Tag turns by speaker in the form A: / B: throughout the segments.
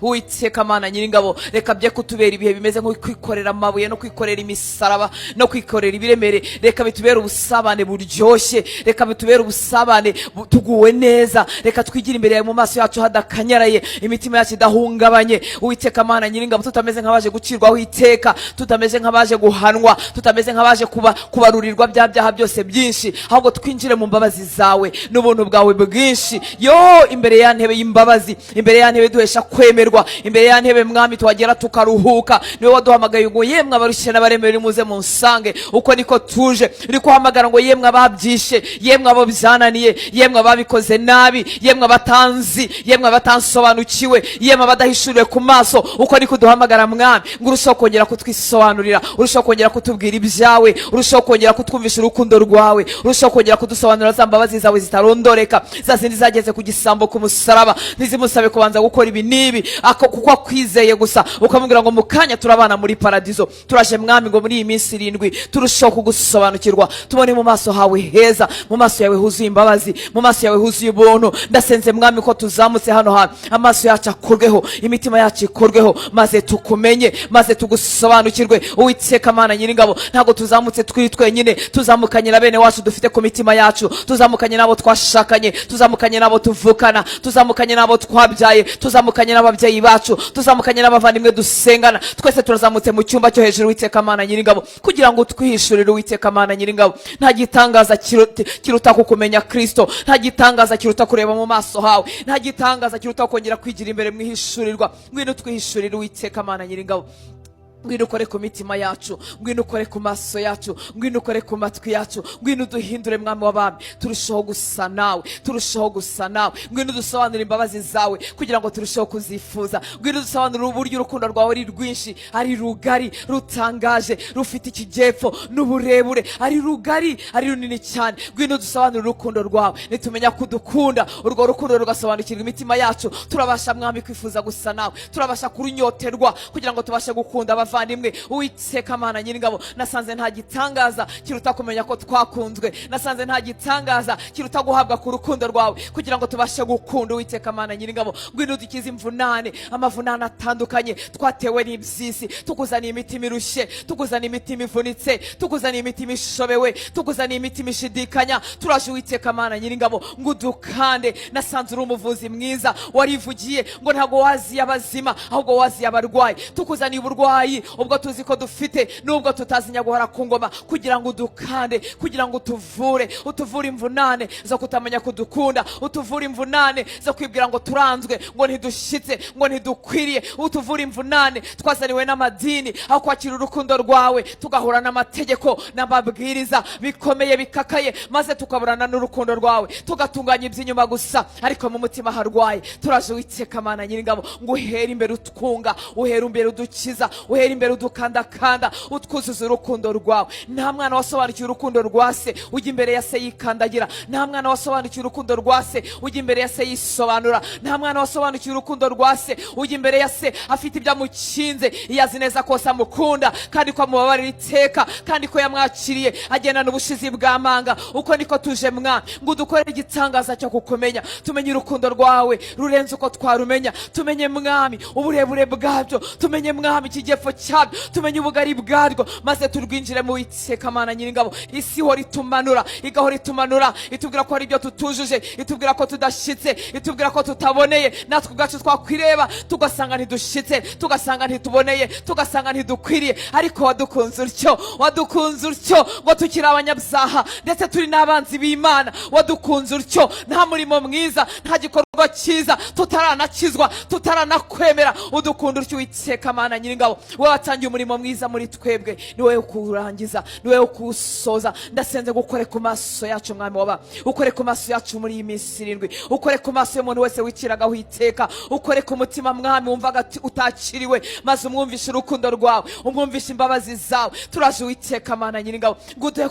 A: Uwiteka Mana Nyiringabo, reka bye kutubera ibihe bimeze nko kwikorera amabuye no kwikorera imisaraba no kwikorera ibiremere. Reka bitubera ubusabane buryoshye, reka bitubera ubusabane tuguwe neza. Reka twigira imbere yawe mu maso yacu hadakanyaraye, imitima yacu idahungabanye. Uwiteka Mana Nyiringabo, tutameze nk'abaje gucirwaho iteka, tutameze nk'abaje guhanwa, tutameze nk'abaje kubarurirwa bya byaha byose byinshi, ahubwo twinjire mu mbabazi zawe n'ubuntu bwawe bwinshi. Yo, imbere ya ntebe y'imbabazi, imbere ya ntebe duhesha kwemerwa, imbere ya ntebe Mwami twagera tukaruhuka. Niwe waduhamagaye ngo yemwe abarushye n'abaremerewe muze munsange. Uko niko tuje, uri kuhamagara ngo yemwe ababyishe, yemwe abo byananiye, yemwe ababikoze nabi, yemwe abatanzi, yemwe abatansobanukiwe, yemwe abadahishuriwe ku maso. Uko niko duhamagara Mwami ngo urushaho kongera kutwisobanurira, urushaho kongera kutubwira ibyawe, urushaho kongera kutwumvisha urukundo rwawe, urushaho kongera kudusobanurira za mbabazi zawe zitarondoreka, za zindi zageze ku gisambo ku musaraba. Ntizimusabe kubanza gukora ibi nibi kuko akwizeye gusa, ukamubwira ngo mu kanya turabana muri paradizo. Turaje Mwami ngo muri iyi minsi 7 turushaho kugusobanukirwa, tubone mu maso hawe heza, mu maso yawe huzuye imbabazi, mu maso yawe huzuye ubuntu. Ndasenze Mwami ko tuzamutse hano hantu, amaso yacu akorweho, imitima yacu ikorweho, maze tukumenye, maze tugusobanukirwe. Uwiteka Mana Nyiringabo, ntago tuzamutse twiri twenyine, tuzamukanye na bene wacu dufite ku mitima yacu, tuzamukanye nabo twashakanye, tuzamukanye nabo tuvukana, tuzamukanye nabo twabyaye, tuzamukanye n'ababyeyi bacu, tuzamukanye n'abavandimwe dusengana. Twese turazamutse mu cyumba cyo hejuru Uwiteka Mana Nyiringabo, kugira ngo twihishurire Uwiteka Mana Nyiringabo. Nta gitangaza kiruta kukumenya Kristo, nta gitangaza kiruta kureba mu maso hawe, nta gitangaza kiruta kongera kwigira imbere mwihishurirwa. Ngwino twihishurire Uwiteka Mana Nyiringabo. Ngwino ukore ku mitima yacu, ngwino ukore ku maso yacu, ngwino ukore ku matwi yacu, ngwino duhindure Mwami w'abami, turushaho gusa nawe, turushaho gusa nawe. Ngwino dusobanurire imbabazi zawe kugira ngo turushaho kuzifuza. Ngwino dusobanurire uburyo urukundo rwawe ari rwinshi, ari rugari, rutangaje, rufite ikijyepfo n'uburebure, ari rugari, ari runini cyane. Ngwino dusobanurire urukundo rwawe, nitumenya kudukunda, urwo rukundo rugasobanukirwa imitima yacu. Turabasha Mwami kwifuza gusa nawe, turabasha kurunyoterwa kugira ngo tubashe gukunda abavandimwe. Uwiteka Mana Nyiringabo, nasanze nta gitangaza kiruta kumenya ko twakunzwe, nasanze nta gitangaza kiruta guhabwa ku rukundo rwawe kugira ngo tubashe gukunda. Uwiteka Mana Nyiringabo, ngwino dukize imvunane, amavunane atandukanye twatewe n'ibyisi, tukuzaniye imitima irushye, tukuzaniye imitima ivunitse, tukuzaniye imitima ishobewe, tukuzaniye imitima ishidikanya. Turaje Uwiteka Mana Nyiringabo ngo udukande. Nasanze uri umuvuzi mwiza, warivugiye ngo ntago waziye abazima ahubwo waziye abarwayi. Tukuzaniye uburwayi ubwo tuzi ko dufite nubwo tutazinya guhora ku ngoma, kugira ngo udukande, kugira ngo utuvure imvunane zo kutamenya kudukunda, utuvure imvunane zo kwibwira ngo turanzwe, ngo ntidushyitse, ngo ntidukwiriye, utuvure imvunane twazaniwe n'amadini aho kwakira urukundo rwawe, tugahura n'amategeko n'amabwiriza bikomeye bikakaye, maze tukaburana n'urukundo rwawe, tugatunganya iby'inyuma gusa ariko mu mutima harwaye. Turaje Uwiteka Mana Nyiringabo ngo uhere imbere utwunga, uhere imbere udukiza, uhere imbere udukandakanda, utwuzuza urukundo rwawe. Nta mwana wasobanukiwe urukundo rwa se ujya imbere ya se yikandagira, nta mwana wasobanukiwe urukundo rwa se ujya imbere ya se yisobanura, nta mwana wasobanukiwe urukundo rwa se ujya imbere ya se afite ibyo amukinze, yazi neza ko se amukunda kandi ko amubabarira iteka kandi ko yamwakiriye agendana ubushizi bw'amanga. Uko niko tuje Mwami ngo udukorere igitangaza cyo kukumenya, tumenye urukundo rwawe rurenze uko twarumenya, tumenye Mwami uburebure bwabyo, tumenye Mwami ikijyepfo cyabyo, tumenye ubugari bwarwo, maze turwinjire mu Uwiteka Mana Nyiringabo. Isi hora itumanura, igahora itumanura, itubwira ko hari ibyo tutujuje, itubwira ko tudashyitse, itubwira ko tutaboneye. Natwe ubwacu twakwireba tugasanga ntidushyitse, tugasanga ntituboneye, tugasanga ntidukwiriye, ariko wadukunze utyo ngo tukiri abanyabyaha ndetse turi n'abanzi b'Imana. Wadukunze utyo, nta murimo mwiza, nta gikorwa cyiza tutaranakizwa, tutaranakwemera. Udukunda utyo Uwiteka Mana Nyiringabo, wowe watangiye umurimo mwiza muri twebwe, ni wowe ukurangiza, ni wowe ukusoza. Ndasenze gukore ku maso yacu Mwami waba, ukore ku maso yacu muri iyi minsi 7, ukore ku maso y'umuntu wese wikiragaho iteka, ukore ku mutima Mwami wumvaga utakiriwe, maze umwumvishe urukundo rwawe, umwumvishe imbabazi zawe. Turaje Uwiteka Mana Nyiringabo ngo uduhe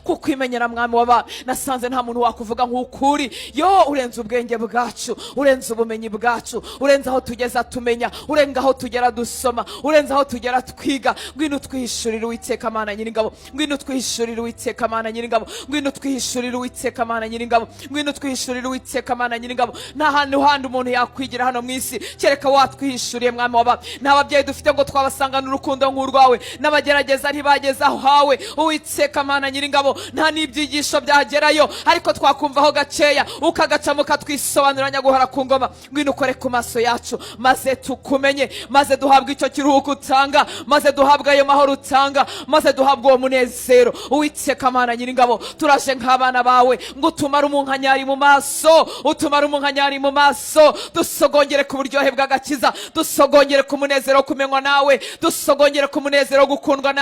A: kukwimenyera Mwami waba. Nasanze nta muntu wakuvuga nk'ukuri, yo urenze ubwenge bwacu, urenze ubumenyi bwacu, urenze aho tugeza tumenya, urenga aho tugera dusoma, urenze kurenza aho tugera twiga. Ngwino utwihishurire Uwiteka Mana Nyiringabo, ngwino utwihishurire Uwiteka Mana Nyiringabo, ngwino utwihishurire Uwiteka Mana Nyiringabo, ngwino utwihishurire Uwiteka Mana Nyiringabo. Nta hantu handi umuntu yakwigira hano mu isi kereka watwihishuriye Mwami w'abami. Nta babyeyi dufite ngo twabasangana urukundo nk'urwawe, n'abagerageza ntibageza aho hawe Uwiteka Mana Nyiringabo. Nta n'ibyigisho byagerayo, ariko twakumvaho gakeya ukagacamo ukatwisobanuranya guhora ku ngoma. Ngwino ukore ku maso yacu maze tukumenye, maze duhabwe icyo kiruhuko utanga, maze duhabwe ayo mahoro utanga, maze duhabwe uwo munezero Uwiteka Mana Nyiringabo. Turaje nk'abana bawe ngo utumare umunkanyari mu maso, utumare umunkanyari mu maso. Dusogongere ku buryohe bw'agakiza, dusogongere ku munezero wo kumenywa nawe, dusogongere ku munezero wo gukundwa nawe.